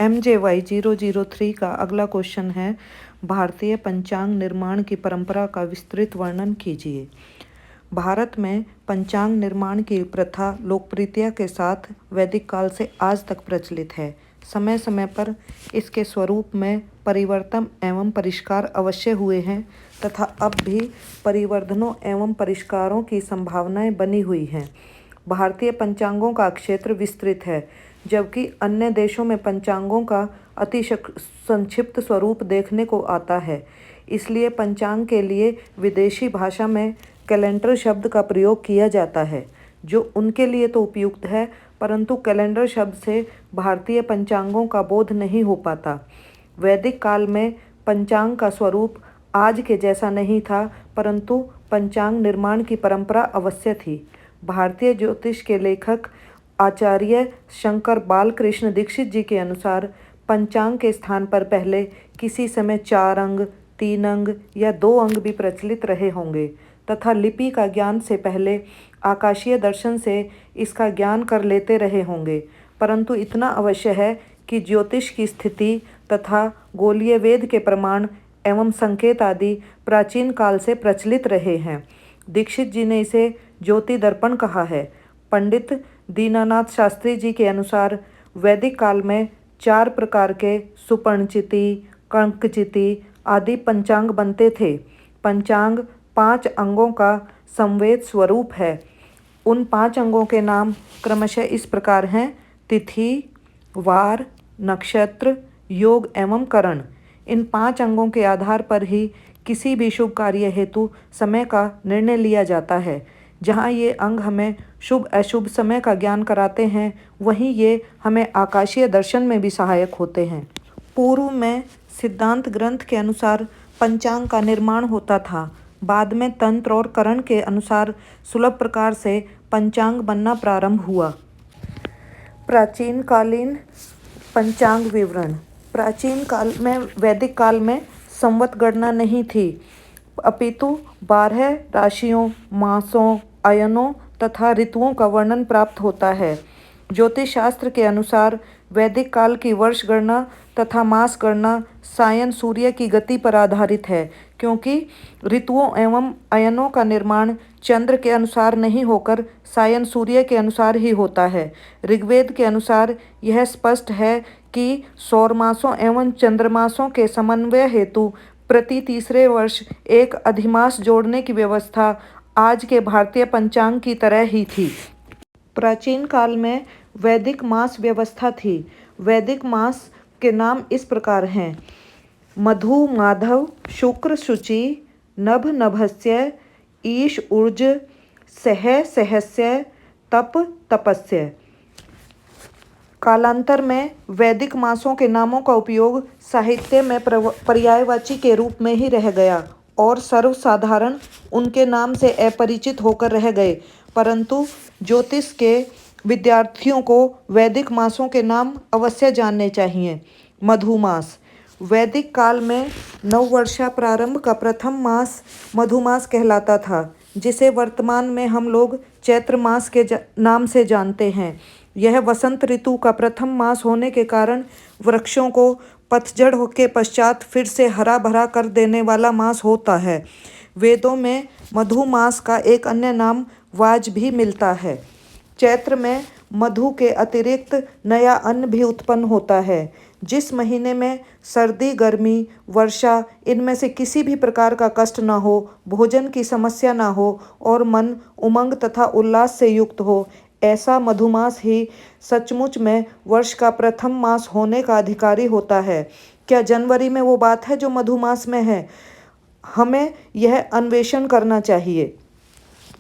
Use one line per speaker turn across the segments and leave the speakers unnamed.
MJY 003 का अगला question है, भारतीय पंचांग निर्माण की परंपरा का विस्तृत वर्णन कीजिए। भारत में पंचांग निर्माण की प्रथा लोकप्रियता के साथ वैदिक काल से आज तक प्रचलित है। समय समय पर इसके स्वरूप में परिवर्तन एवं परिष्कार अवश्य हुए हैं तथा अब भी परिवर्धनों एवं परिष्कारों की संभावनाएं बनी हुई हैं। भारतीय पंचांगों का क्षेत्र विस्तृत है, जबकि अन्य देशों में पंचांगों का अति संक्षिप्त स्वरूप देखने को आता है। इसलिए पंचांग के लिए विदेशी भाषा में कैलेंडर शब्द का प्रयोग किया जाता है, जो उनके लिए तो उपयुक्त है, परंतु कैलेंडर शब्द से भारतीय पंचांगों का बोध नहीं हो पाता। वैदिक काल में पंचांग का स्वरूप आज के जैसा नहीं था, परंतु पंचांग निर्माण की परंपरा अवश्य थी। भारतीय ज्योतिष के लेखक आचार्य शंकर बालकृष्ण दीक्षित जी के अनुसार पंचांग के स्थान पर पहले किसी समय 4 अंग, 3 अंग या 2 अंग भी प्रचलित रहे होंगे तथा लिपि का ज्ञान से पहले आकाशीय दर्शन से इसका ज्ञान कर लेते रहे होंगे। परंतु इतना अवश्य है कि ज्योतिष की स्थिति तथा गोलीय वेद के प्रमाण एवं संकेत आदि प्राचीन काल से प्रचलित रहे हैं। दीक्षित जी ने इसे ज्योति दर्पण कहा है। पंडित दीनानाथ शास्त्री जी के अनुसार वैदिक काल में 4 प्रकार के सुपर्णचिति, कंकचिति आदि पंचांग बनते थे। पंचांग 5 अंगों का संवेद स्वरूप है। उन 5 अंगों के नाम क्रमशः इस प्रकार हैं: तिथि, वार, नक्षत्र, योग एवं करण। इन 5 अंगों के आधार पर ही किसी भी शुभ कार्य हेतु समय का निर्णय लिया जाता है। जहाँ ये अंग हमें शुभ अशुभ समय का ज्ञान कराते हैं, वहीं ये हमें आकाशीय दर्शन में भी सहायक होते हैं। पूर्व में सिद्धांत ग्रंथ के अनुसार पंचांग का निर्माण होता था। बाद में तंत्र और करण के अनुसार सुलभ प्रकार से पंचांग बनना प्रारंभ हुआ। प्राचीन कालीन पंचांग विवरण। प्राचीन काल में वैदिक काल में संवत गणना नहीं थी, अपितु 12 राशियों, मासों, अयनों तथा ऋतुओं का वर्णन प्राप्त होता है। ज्योतिष शास्त्र के अनुसार वैदिक काल की वर्ष गणना तथा मास गणना सायन सूर्य की गति पर आधारित है, क्योंकि ऋतुओं एवं अयनों का निर्माण चंद्र के अनुसार नहीं होकर सायन सूर्य के अनुसार ही होता है। ऋग्वेद के अनुसार यह स्पष्ट है कि सौरमासों एवं चंद्रमासों के समन्वय हेतु प्रति तीसरे वर्ष एक अधिमास जोड़ने की व्यवस्था आज के भारतीय पंचांग की तरह ही थी। प्राचीन काल में वैदिक मास व्यवस्था थी। वैदिक मास के नाम इस प्रकार हैं: मधु माधव, शुक्र शुचि, नभ नभस्य, ईश ऊर्ज, सह सहस्य, तप तपस्य। कालांतर में वैदिक मासों के नामों का उपयोग साहित्य में पर्यायवाची के रूप में ही रह गया और सर्वसाधारण उनके नाम से अपरिचित होकर रह गए, परंतु ज्योतिष के विद्यार्थियों को वैदिक मासों के नाम अवश्य जानने चाहिए। मधुमास। वैदिक काल में नववर्षा प्रारंभ का प्रथम मास मधुमास कहलाता था, जिसे वर्तमान में हम लोग चैत्र मास के नाम से जानते हैं। यह वसंत ऋतु का प्रथम मास होने के कारण वृक्षों को पतझड़ के पश्चात फिर से हरा भरा कर देने वाला मास होता है। वेदों में मधुमास का एक अन्य नाम वाज भी मिलता है। चैत्र में मधु के अतिरिक्त नया अन्न भी उत्पन्न होता है। जिस महीने में सर्दी, गर्मी, वर्षा इनमें से किसी भी प्रकार का कष्ट न हो, भोजन की समस्या न हो और मन उमंग तथा उल्लास से युक्त हो, ऐसा मधुमास ही सचमुच में वर्ष का प्रथम मास होने का अधिकारी होता है। क्या जनवरी में वो बात है जो मधुमास में है? हमें यह अन्वेषण करना चाहिए।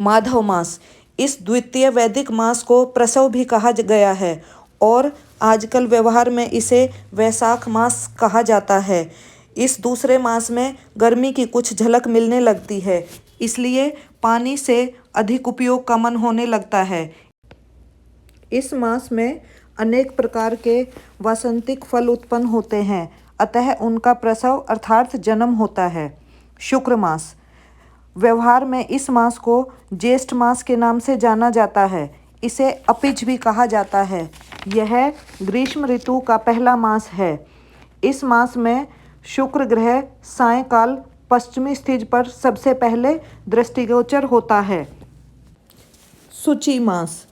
माधव मास। इस द्वितीय वैदिक मास को प्रसव भी कहा गया है और आजकल व्यवहार में इसे वैशाख मास कहा जाता है। इस दूसरे मास में गर्मी की कुछ झलक मिलने लगती है, इसलिए पानी से अधिक उपयोग का मन होने लगता है। इस मास में अनेक प्रकार के वासंतिक फल उत्पन्न होते हैं, अतः उनका प्रसव अर्थात जन्म होता है। शुक्र मास। व्यवहार में इस मास को ज्येष्ठ मास के नाम से जाना जाता है। इसे अपिज भी कहा जाता है। यह ग्रीष्म ऋतु का पहला मास है। इस मास में शुक्र ग्रह सायंकाल पश्चिमी स्थिति पर सबसे पहले दृष्टिगोचर होता है। सूची मास।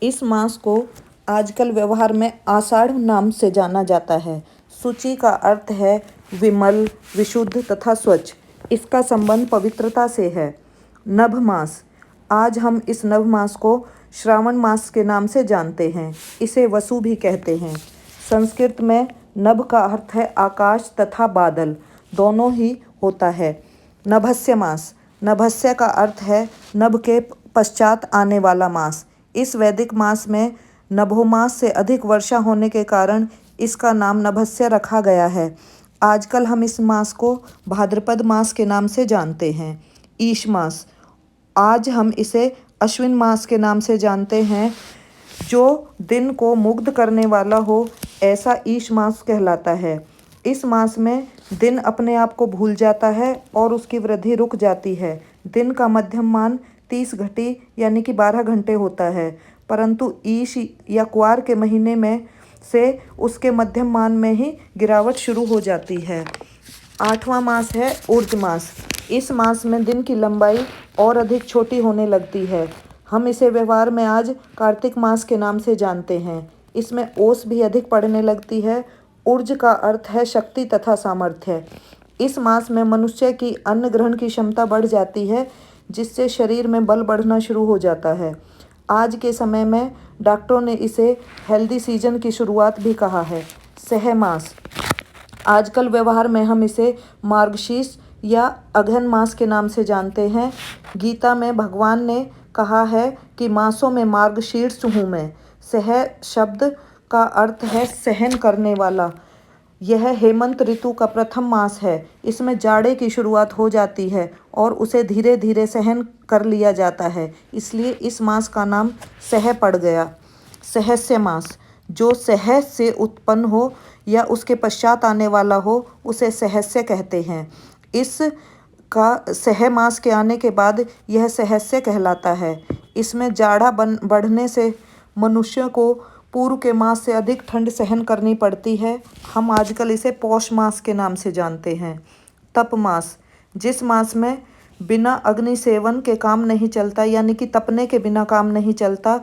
इस मास को आजकल व्यवहार में आषाढ़ नाम से जाना जाता है। सूची का अर्थ है विमल, विशुद्ध तथा स्वच्छ। इसका संबंध पवित्रता से है। नभ मास। आज हम इस नभ मास को श्रावण मास के नाम से जानते हैं। इसे वसु भी कहते हैं। संस्कृत में नभ का अर्थ है आकाश तथा बादल, दोनों ही होता है। नभस्य मास। नभस्य का अर्थ है नभ के पश्चात आने वाला मास। इस वैदिक मास में नभोमास से अधिक वर्षा होने के कारण इसका नाम नभस्य रखा गया है। आजकल हम इस मास को भाद्रपद मास के नाम से जानते हैं। ईश मास। आज हम इसे अश्विन मास के नाम से जानते हैं। जो दिन को मुग्ध करने वाला हो ऐसा ईश मास कहलाता है। इस मास में दिन अपने आप को भूल जाता है और उसकी वृद्धि रुक जाती है। दिन का मध्यम मान 30 घटी यानी कि 12 घंटे होता है, परंतु ईश या क्वार के महीने में से उसके मध्यम मान में ही गिरावट शुरू हो जाती है। 8वां मास है ऊर्ज मास। इस मास में दिन की लंबाई और अधिक छोटी होने लगती है। हम इसे व्यवहार में आज कार्तिक मास के नाम से जानते हैं। इसमें ओस भी अधिक पड़ने लगती है। ऊर्ज का अर्थ है शक्ति तथा सामर्थ्य। इस मास में मनुष्य की अन्न ग्रहण की क्षमता बढ़ जाती है, जिससे शरीर में बल बढ़ना शुरू हो जाता है। आज के समय में डॉक्टरों ने इसे हेल्दी सीजन की शुरुआत भी कहा है। सह मास। आजकल व्यवहार में हम इसे मार्गशीर्ष या अगहन मास के नाम से जानते हैं। गीता में भगवान ने कहा है कि मासों में मार्गशीर्ष हूँ मैं। सह शब्द का अर्थ है सहन करने वाला। यह हेमंत ऋतु का प्रथम मास है। इसमें जाड़े की शुरुआत हो जाती है और उसे धीरे धीरे सहन कर लिया जाता है, इसलिए इस मास का नाम सह पड़ गया। सहस्य मास। जो सह से उत्पन्न हो या उसके पश्चात आने वाला हो उसे सहस्य कहते हैं। इस का सह मास के आने के बाद यह सहस्य कहलाता है। इसमें जाड़ा बढ़ने से मनुष्य को पूर्व के मास से अधिक ठंड सहन करनी पड़ती है। हम आजकल इसे पौष मास के नाम से जानते हैं। तप मास। जिस मास में बिना अग्नि सेवन के काम नहीं चलता, यानी कि तपने के बिना काम नहीं चलता,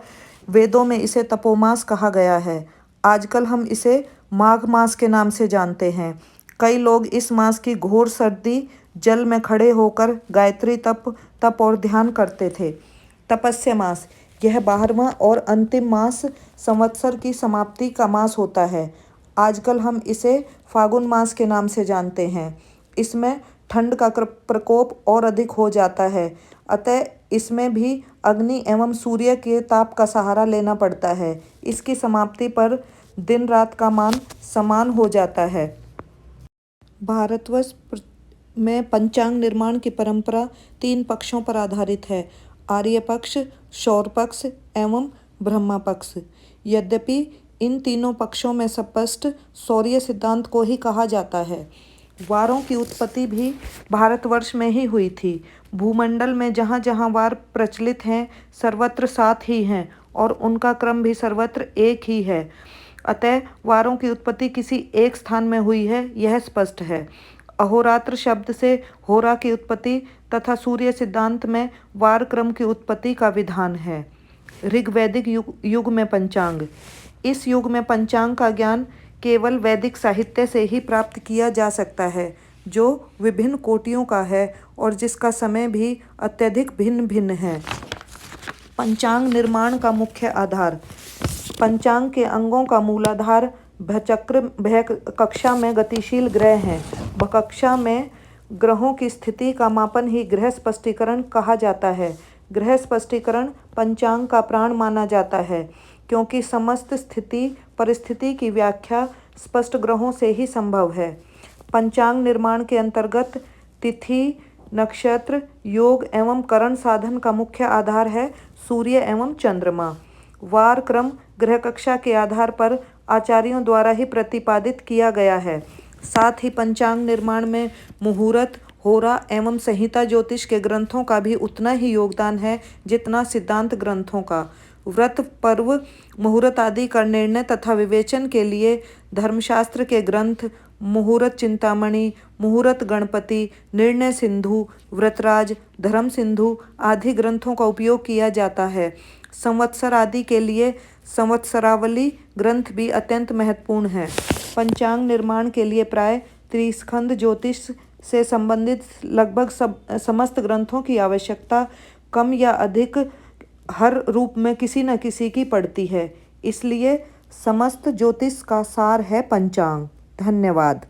वेदों में इसे तपोमास कहा गया है। आजकल हम इसे माघ मास के नाम से जानते हैं। कई लोग इस मास की घोर सर्दी जल में खड़े होकर गायत्री तप और ध्यान करते थे। तपस्या मास। यह 12वां और अंतिम मास संवत्सर की समाप्ति का मास होता है। आजकल हम इसे फागुन मास के नाम से जानते हैं। इसमें ठंड का प्रकोप और अधिक हो जाता है, अतः इसमें भी अग्नि एवं सूर्य के ताप का सहारा लेना पड़ता है। इसकी समाप्ति पर दिन रात का मान समान हो जाता है। भारतवर्ष में पंचांग निर्माण की परंपरा 3 पक्षों पर आधारित है: आर्य पक्ष, सौर पक्ष एवं ब्रह्मा पक्ष। यद्यपि इन तीनों पक्षों में स्पष्ट सौर्य सिद्धांत को ही कहा जाता है। वारों की उत्पत्ति भी भारतवर्ष में ही हुई थी। भूमंडल में जहाँ जहाँ वार प्रचलित हैं सर्वत्र 7 ही हैं और उनका क्रम भी सर्वत्र एक ही है। अतः वारों की उत्पत्ति किसी एक स्थान में हुई है, यह स्पष्ट है। अहोरात्र शब्द से होरा की उत्पत्ति तथा सूर्य सिद्धांत में वार क्रम की उत्पत्ति का विधान है। ऋग्वैदिक युग में पंचांग। इस युग में पंचांग का ज्ञान केवल वैदिक साहित्य से ही प्राप्त किया जा सकता है, जो विभिन्न कोटियों का है और जिसका समय भी अत्यधिक भिन्न भिन्न है। पंचांग निर्माण का मुख्य आधार। पंचांग के अंगों का मूलाधार भचक्र कक्षा में गतिशील ग्रह हैं। भकक्षा में ग्रहों की स्थिति का मापन ही ग्रह स्पष्टीकरण कहा जाता है। ग्रह स्पष्टीकरण पंचांग का प्राण माना जाता है, क्योंकि समस्त स्थिति परिस्थिति की व्याख्या स्पष्ट ग्रहों से ही संभव है। पंचांग निर्माण के अंतर्गत तिथि, नक्षत्र, योग एवं करण साधन का मुख्य आधार है सूर्य एवं चंद्रमा। वार क्रम ग्रह कक्षा के आधार पर आचार्यों द्वारा ही प्रतिपादित किया गया है। साथ ही पंचांग निर्माण में मुहूर्त, होरा एवं संहिता ज्योतिष के ग्रंथों का भी उतना ही योगदान है जितना सिद्धांत ग्रंथों का। व्रत पर्व मुहूर्त आदि का निर्णय तथा विवेचन के लिए धर्मशास्त्र के ग्रंथ मुहूर्त चिंतामणि, मुहूर्त गणपति, निर्णय सिंधु, व्रतराज, धर्म सिंधु आदि ग्रंथों का उपयोग किया जाता है। संवत्सर आदि के लिए संवत्सरावली ग्रंथ भी अत्यंत महत्वपूर्ण है। पंचांग निर्माण के लिए प्राय त्रिस्कंध ज्योतिष से संबंधित लगभग समस्त ग्रंथों की आवश्यकता कम या अधिक हर रूप में किसी न किसी की पड़ती है। इसलिए समस्त ज्योतिष का सार है पंचांग। धन्यवाद।